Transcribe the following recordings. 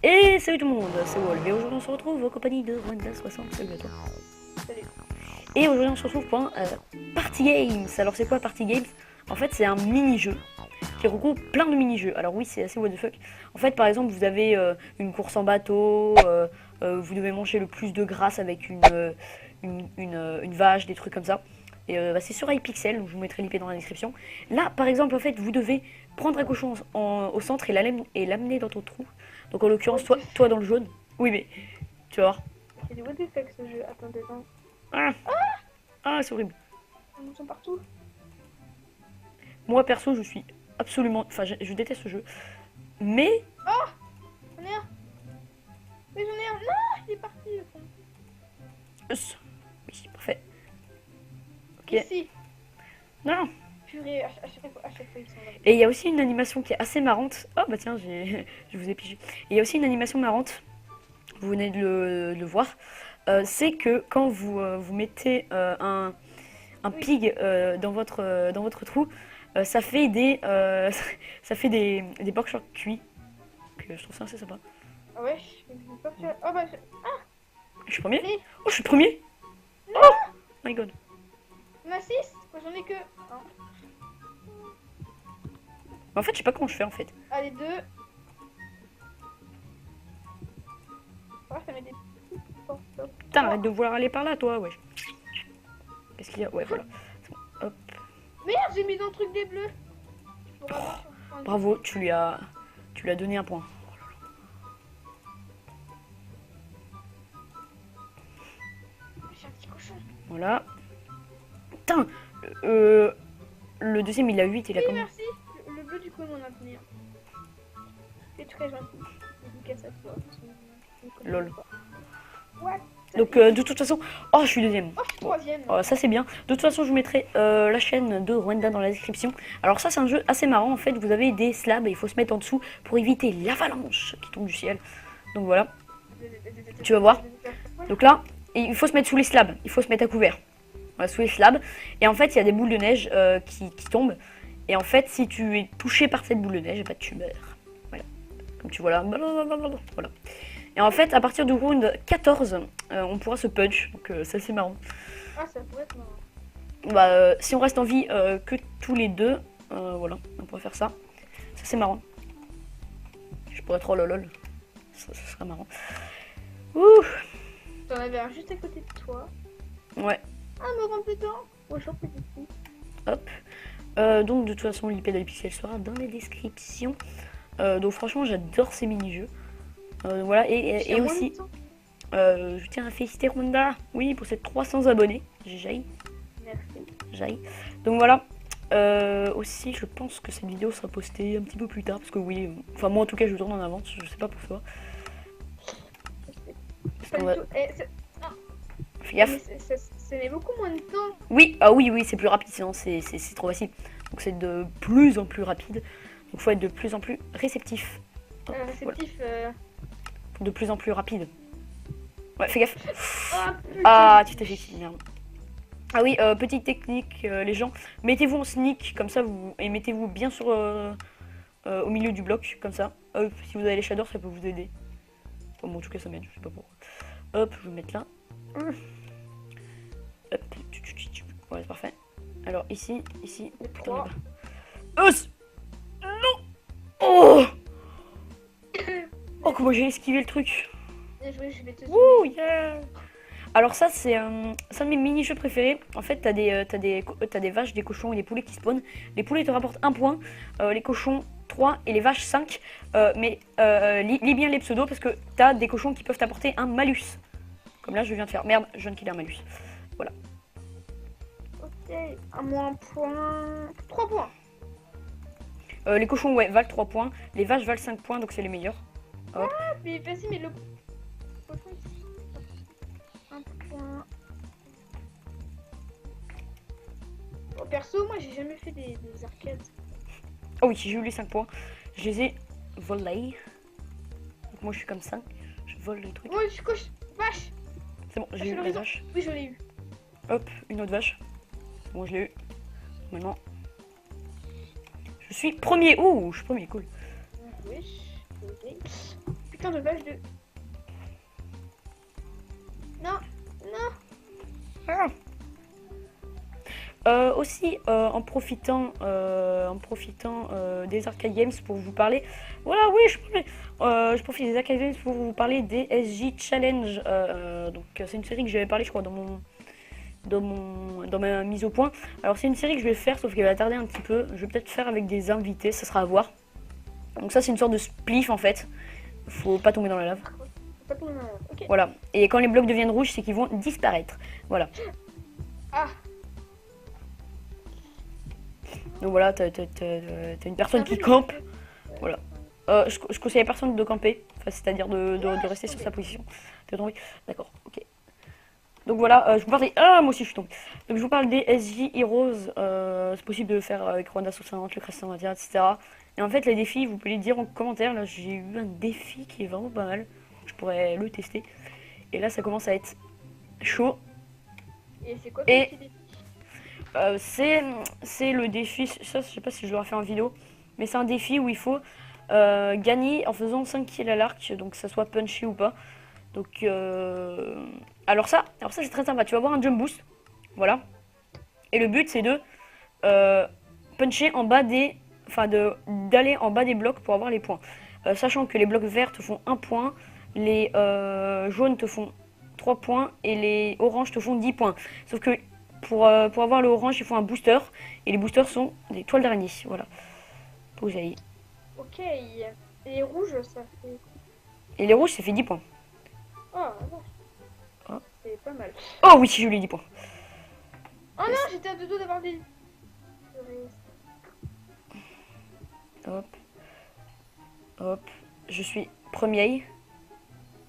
Et salut tout le monde, c'est Wolf et aujourd'hui on se retrouve en compagnie de Rwanda60, salut à toi. Salut. Et aujourd'hui on se retrouve pour un Party Games. Alors c'est quoi Party Games? En fait c'est un mini-jeu qui regroupe plein de mini-jeux. Alors oui c'est assez what the fuck. En fait par exemple vous avez une course en bateau, vous devez manger le plus de graisse avec une vache, des trucs comme ça. Et c'est sur iPixel, donc je vous mettrai l'IP dans la description. Là par exemple en fait vous devez prendre un cochon au centre et l'amener dans ton trou. Donc en l'occurrence, toi dans le jaune. Oui, mais tu vas voir. C'est du what the fuck ce jeu. Attendez, non. Ah, c'est horrible. Ils sont partout. Moi perso, je suis absolument. Enfin, je déteste ce jeu. Mais. J'en ai un. Mais j'en ai un. Non, il est parti le con. Oui, parfait. Ok. Ici. Non. Purée, à chaque fois ils sont là. Et il y a aussi une animation qui est assez marrante. Oh bah tiens, je vous ai pigé. Et il y a aussi une animation marrante. Vous venez de le voir. C'est que quand vous mettez un pig dans votre trou, ça fait des pork chops cuits. Donc, je trouve ça assez sympa. Ah ouais, je vais pas faire. Oh bah. Je suis premier? Allez. Oh, je suis premier! Non. Oh my god. On a 6. Moi j'en ai que. Un. En fait, je sais pas comment je fais en fait. Allez, 2. Oh, ça met des petits portes. Putain, arrête de vouloir aller par là, toi, wesh. Qu'est-ce qu'il y a? Ouais, voilà. C'est bon. Hop. Merde, j'ai mis dans le truc des bleus. Pour avoir un- Bravo, tu lui as donné un point. J'ai un petit cochon. Voilà. Putain, le deuxième, il a 8, il a Oui, combien? merci. Le bleu du coup, on a tenu. C'est très gentil. Dédicace à toi. Lol. What? Donc, de toute façon. Oh, je suis deuxième. Oh, je suis troisième. Oh, ça c'est bien. De toute façon, je vous mettrai la chaîne de Rwanda dans la description. Alors ça, c'est un jeu assez marrant. En fait, vous avez des slabs et il faut se mettre en dessous pour éviter l'avalanche qui tombe du ciel. Donc voilà. Tu vas voir. Donc là, il faut se mettre sous les slabs. Il faut se mettre à couvert. Voilà, sous les slabs. Et en fait, il y a des boules de neige qui tombent. Et en fait, si tu es touché par cette boule de neige, bah, tu meurs. Voilà. Comme tu vois là. Voilà. Et en fait, à partir du round 14, on pourra se punch. Donc c'est assez marrant. Ah, ça pourrait être marrant. Bah, si on reste en vie que tous les deux, voilà, on pourrait faire ça. Ça c'est marrant. Je pourrais trop lol. Ça serait marrant. Ouh. T'en avais un juste à côté de toi. Ouais, Ah, me rends dedans. Bonjour, petit fille. hop. Donc de toute façon, l'IP d'Hypixel sera dans les descriptions. Donc franchement, j'adore ces mini-jeux. Voilà, et aussi, je tiens à féliciter Rwanda, oui, pour ses 300 abonnés. J'ai Merci. Donc voilà. Aussi, je pense que cette vidéo sera postée un petit peu plus tard parce que oui, enfin moi en tout cas je tourne en avance, je sais pas pour toi. Parce Pas qu'on du va... tout. Fais gaffe. Ça met beaucoup moins de temps. Oui, ah oui, c'est plus rapide, sinon c'est trop facile. Donc c'est de plus en plus rapide. Donc faut être de plus en plus réceptif. Hop, voilà. Réceptif. De plus en plus rapide. Ouais, fais gaffe. Ah, putain. Ah, tu t'es fait merde. Ah oui, petite technique, les gens, mettez-vous en sneak comme ça, et mettez-vous bien sur au milieu du bloc, comme ça. Si vous avez les shaders, ça peut vous aider. Bon, en tout cas, ça m'aide, je sais pas pourquoi. Hop, je vais me mettre là. Hop, ouais, c'est parfait. Alors ici, oh putain, là-bas. Non. Oh. Oh, comment j'ai esquivé le truc. Bien joué, je vais te Wouh, yeah. Alors ça, c'est un de mes mini-jeux préférés. En fait, t'as des vaches, des cochons et des poulets qui spawnent. Les poulets te rapportent 1 point, les cochons 3 et les vaches 5. Mais lis bien les pseudos parce que t'as des cochons qui peuvent t'apporter un malus. Comme là, je viens de faire. Merde, je viens de killer un malus. Voilà. Ok, à moins un point. 3 points. Les cochons, ouais, valent 3 points. Les vaches valent 5 points, donc c'est les meilleurs. Hop. Ah, mais vas-y, mais le cochon ici. 1 point. Bon, perso, moi j'ai jamais fait des arcades. Oh oui, j'ai eu les 5 points. Je les ai volés. Donc moi, je suis comme ça. Je vole les trucs. Ouais, je coche. Vache. C'est bon, j'ai eu le la raison. vache. Oui, je l'ai eu. Hop, une autre vache. Bon, je l'ai eu. Maintenant, je suis premier. Ouh, je suis premier, cool. Oui. Putain, putain de vache de... Non, non. Ah. Aussi, en profitant des Arcade Games pour vous parler. Voilà, oui, je profite des Arcade Games pour vous parler des SJ Challenge. Donc, c'est une série que j'avais parlé, je crois, dans ma mise au point. Alors, c'est une série que je vais faire, sauf qu'elle va tarder un petit peu. Je vais peut-être faire avec des invités, ça sera à voir. Donc, ça, c'est une sorte de spliff en fait. Faut pas tomber dans la lave. Pas pour le moment. Ok. Voilà. Et quand les blocs deviennent rouges, c'est qu'ils vont disparaître. Voilà. Ah. Donc voilà, t'as une personne qui campe. Voilà. Je conseille à personne de camper. Enfin, c'est-à-dire de rester sur sa position. T'es tombé? D'accord, ok. Donc voilà, je vous parle des... Ah, moi aussi je suis tombée. Donc je vous parle des SJ Heroes. C'est possible de le faire avec Rwanda 60, le Crescent 21, etc. Et en fait, les défis, vous pouvez les dire en commentaire. Là, j'ai eu un défi qui est vraiment pas mal. Je pourrais le tester. Et là, ça commence à être chaud. Et c'est quoi Et- ton petit défi? C'est le défi, ça je sais pas si je l'aurais fait en vidéo, mais c'est un défi où il faut gagner en faisant 5 kills à l'arc, donc que ça soit punchy ou pas. Donc alors ça c'est très sympa, tu vas avoir un jump boost, voilà. Et le but c'est de puncher en bas des, d'aller en bas des blocs pour avoir les points. Sachant que les blocs verts te font 1 point, les jaunes te font 3 points et les oranges te font 10 points. Sauf que pour avoir le orange, il faut un booster. Et les boosters sont des toiles d'araignée. Voilà. Pour que vous ayez. Ok. Et rouge, ça fait... Et les rouges, ça fait 10 points. Oh, la vache. Oh. C'est pas mal. Oh oui, si je l'ai 10 points. Oh non, j'étais à deux doigts d'avoir des... Hop. Hop. Je suis premier.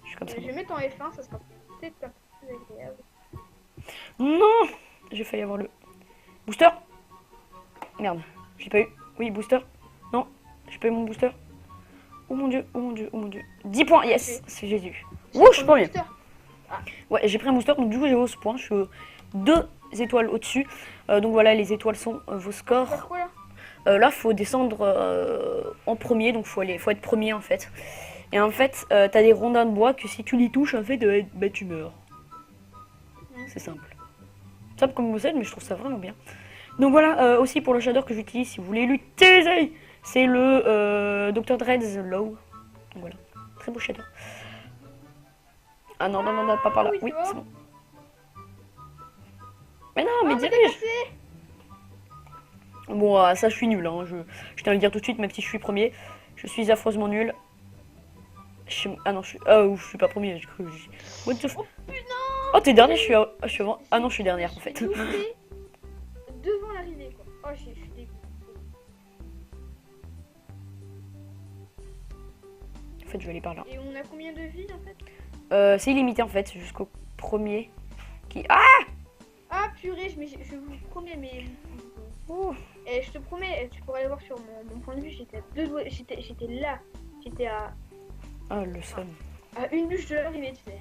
Je suis comme ça. Je vais mettre en F1, ça sera peut-être pas plus agréable. Non, j'ai failli avoir le booster. Merde, j'ai pas eu. Oui, booster. Non, j'ai pas eu mon booster. Oh mon dieu, oh mon dieu, oh mon dieu. 10 points, yes, c'est Jésus. Ouh, je suis premier. Ouais, j'ai pris un booster, donc du coup j'ai ce point. Je suis 2 étoiles au-dessus. Donc voilà, les étoiles sont vos scores. Faire quoi là? Là, faut descendre en premier, donc faut être premier en fait. Et en fait, t'as des rondins de bois que si tu les touches, en fait, bah, tu meurs. C'est simple. Simple comme vous êtes, mais je trouve ça vraiment bien. Donc voilà, aussi pour le shader que j'utilise, si vous voulez l'utiliser, c'est le Dr. Dreads Low. Donc voilà, très beau shader. Ah non, non, non, non, pas par là. oui, Oui, c'est c'est bon. bon. Mais non, mais mais dirige. c'est Bon, ça je suis nul, hein. Je tiens à le dire tout de suite, même si je suis premier. Je suis affreusement nul. Ah non, je suis pas premier, j'ai cru. What the f... Oh putain. Oh, t'es dernier, je suis avant. Ah non, je suis dernière en fait. Je suis loupée devant l'arrivée quoi. Oh, je suis dégoûtée. En fait, je vais aller par là. Et on a combien de vies en fait? C'est illimité en fait, jusqu'au premier qui... Ah! Ah purée, je vous promets, mais... Ouh. Et je te promets, tu pourrais aller voir sur mon point de vue, j'étais à deux doigts, j'étais là. J'étais Ah, le seum. à une bûche de l'arrivée, tu sais.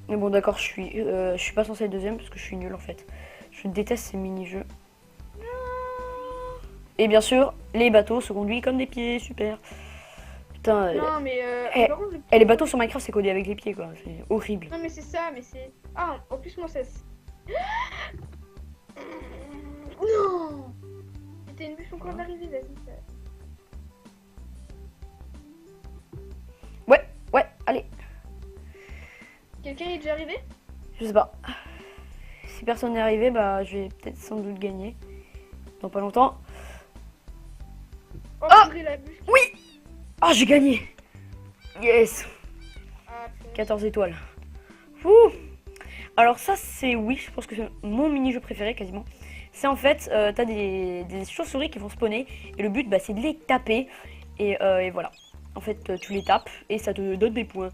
Mais bon, d'accord, je suis pas censée être deuxième parce que je suis nulle en fait. Je déteste ces mini-jeux. Et bien sûr, les bateaux se conduisent comme des pieds, super. Putain, Non mais par contre, les bateaux sur Minecraft c'est codé avec les pieds quoi, c'est horrible. non mais c'est ça, mais c'est... Ah, en plus moi ça... Non. C'était une bûche encore d'arrivée, vas-y. Ouais, allez, Quelqu'un est déjà arrivé? je sais pas. Si personne n'est arrivé, bah je vais peut-être sans doute gagner. Dans pas longtemps. Oh, Ah purée, la bûche. Oui! Ah, j'ai gagné! Yes! Ah, purée. 14 étoiles. Ouh. Alors ça c'est, oui, je pense que c'est mon mini-jeu préféré quasiment. C'est en fait, t'as des chauves-souris qui vont spawner et le but bah, c'est de les taper et voilà. En fait tu les tapes et ça te donne des points.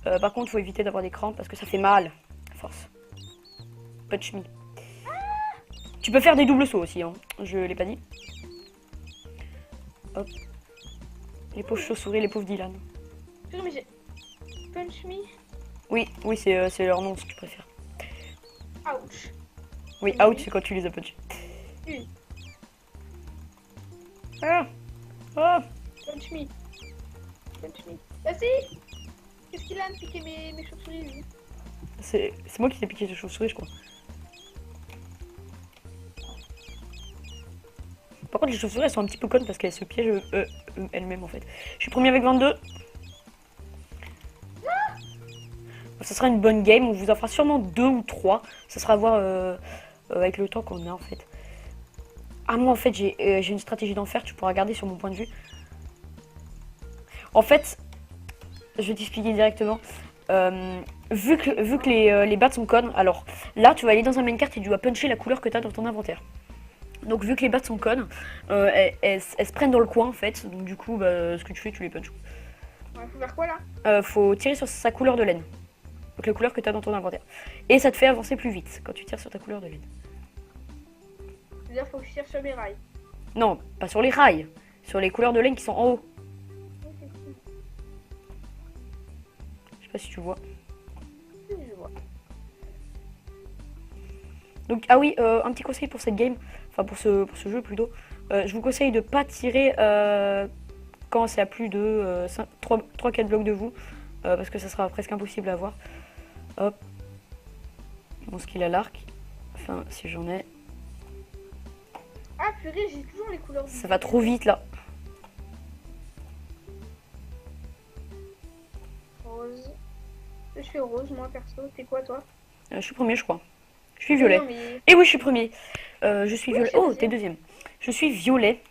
Par contre faut éviter d'avoir des crampes parce que ça fait mal. À force. Punch me. Tu peux faire des doubles sauts aussi, hein. Je l'ai pas dit. Hop. Les pauvres chauves-souris, les pauvres Dylan. Purée, mais j'ai... Punch me. Oui, c'est leur nom si tu préfères. Ouch. Oui, out c'est quand tu les as punchés. Une. Ah. Ah. Punch me. Punch me. Vas-y. là à me piquer mes chauves-souris, lui. C'est moi qui t'ai piqué de chauve-souris, je crois. Par contre, les chauves-souris, elles sont un petit peu connes parce qu'elles se piègent elles-mêmes, en fait. Je suis premier avec 22. Ça sera une bonne game. On vous en fera sûrement 2 ou 3. Ça sera à voir avec le temps qu'on a, en fait. Ah, moi, en fait, j'ai une stratégie d'enfer. Tu pourras regarder sur mon point de vue. En fait, je vais t'expliquer directement. Vu que les bats sont connes, alors là, tu vas aller dans un main cart et tu vas puncher la couleur que tu as dans ton inventaire. Donc, vu que les bats sont connes, elles se prennent dans le coin, en fait. Donc, du coup, bah, ce que tu fais, tu les punches. Ouais, faut faire quoi là? Faut tirer sur sa couleur de laine. Donc la couleur que tu as dans ton inventaire. Et ça te fait avancer plus vite quand tu tires sur ta couleur de laine. C'est-à-dire faut que je tire sur mes rails. Non, pas sur les rails. Sur les couleurs de laine qui sont en haut. Je sais pas si tu vois. Oui, je vois. Donc, ah oui, un petit conseil pour cette game. Enfin, pour ce jeu plutôt. Je vous conseille de pas tirer quand c'est à plus de 3-4 blocs de vous. Parce que ça sera presque impossible à voir. Hop. Bon, ce qu'il a l'arc. Enfin, si j'en ai. Ah purée, j'ai toujours les couleurs. Ça va trop vite là. Rose. Je suis rose, moi perso. T'es quoi toi? Je suis premier, je crois. Je suis violet. Non, mais... Et oui, je suis premier. Je suis Oui, violet. je suis Oh, t'es deuxième. Je suis violet.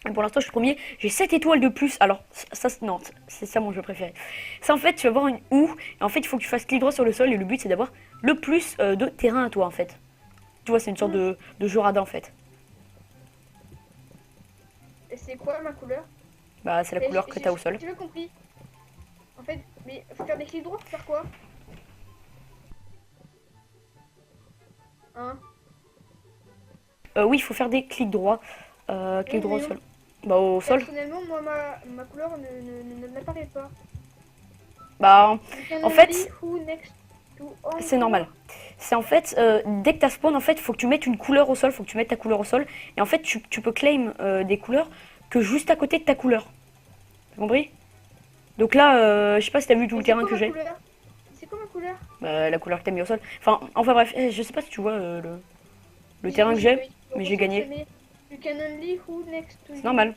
Et pour l'instant, je suis premier. J'ai 7 étoiles de plus. Alors, ça, non, c'est ça mon jeu préféré. Ça, en fait, tu vas voir une houe. Et en fait, il faut que tu fasses clic droit sur le sol. Et le but, c'est d'avoir le plus de terrain à toi, en fait. Tu vois, c'est une sorte de jeu radin, en fait. Et c'est quoi ma couleur? Bah, c'est la couleur que t'as au sol. J'ai pas compris. En fait, mais faut faire des clics droits pour faire quoi? Hein? Oui, il faut faire des clics droits. Clic droit au sol. Bah, au sol. Personnellement, moi, ma couleur n'apparaît pas. Bah, en fait, Who next to on c'est normal. C'est en fait, dès que t'as spawn, en fait, faut que tu mettes une couleur au sol, faut que tu mettes ta couleur au sol. Et en fait, tu peux claim des couleurs que juste à côté de ta couleur. T'as compris? Donc là, je sais pas si t'as vu tout le terrain que j'ai. C'est quoi ma couleur? Bah, la couleur que t'as mis au sol. Enfin bref, je sais pas si tu vois le terrain que j'ai, mais j'ai gagné. You can only who next to C'est normal.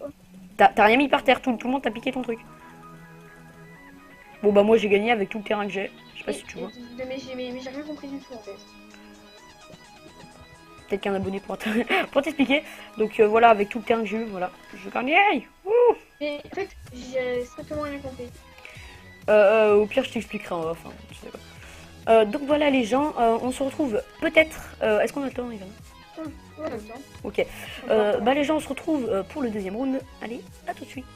T'as rien mis par terre, tout le monde t'a piqué ton truc. Bon bah moi j'ai gagné avec tout le terrain que j'ai. Je sais pas si tu vois. Mais j'ai rien compris du tout en fait. Peut-être qu'un abonné pour t'expliquer. Donc voilà, avec tout le terrain que j'ai eu, voilà. Je gagne. Mais en fait, j'ai strictement rien compris. Au pire, je t'expliquerai en off. Hein, tu sais pas. Donc voilà les gens, on se retrouve peut-être. Est-ce qu'on a le temps, Ivan? On a le temps. Ok. Bah les gens, on se retrouve pour le deuxième round. Allez, à tout de suite.